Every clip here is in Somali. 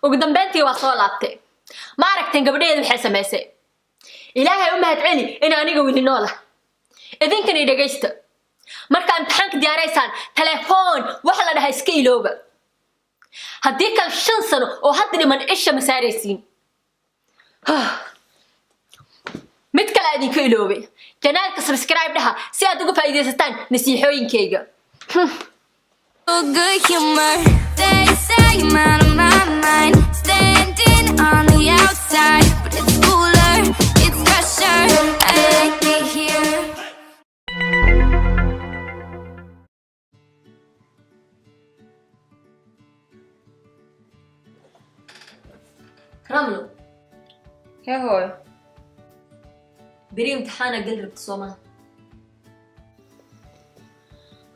وقدام بنتي وصولاتي ما aragteen gabadheedu waxay sameysay ilaahay u mahad celi in aniga wili noolahay idinkana dhageysta marka imtixaanka diyaaraysaan telefoon wax la dhahay iska ilooba haddii kal 5 sano oo hadda dhiman isha ma saaraysiin mid kale idinka iloobay janaalka subscribe dhaha si aad uga faa'iideysataan nasiixooyinkayga good humor. They say I'm out of my mind, standing on the outside, but it's cooler, it's fresher. I like it here. رملو يا هو بري امتحانك قلب تصومها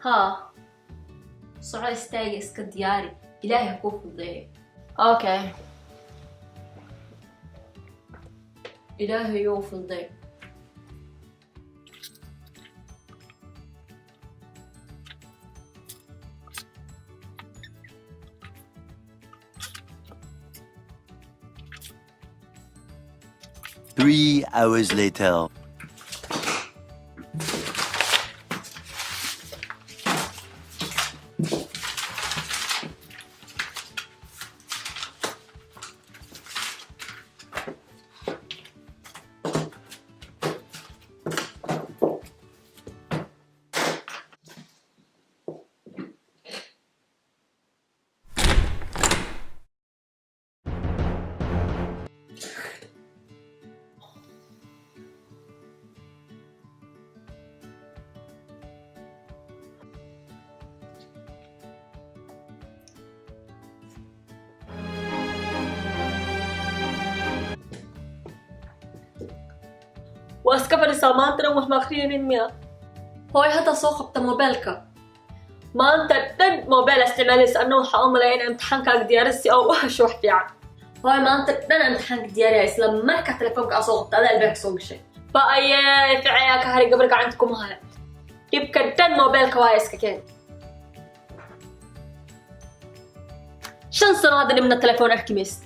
ها صعود استاجي اسك دياري إلهي هكوك فضيه اوكي إلهي يو فضيه Three hours later. واسكبر سامانتنا وما خلينين ميا هوي هذا صوخبت موبايلك ما انت تد موبايل استعمالي انه حاول لين امتحانك ديارسي او وحش وح فيعن هوي ما انت تد امتحانك دياري اسلام ما كان تليفونك اصوغت هذا الباك صوغ شيء باي فعياك هاري قبلك عندكم هاي يبقى تد موبايلك وايسك كان شن سنة هذا من التليفون اركميست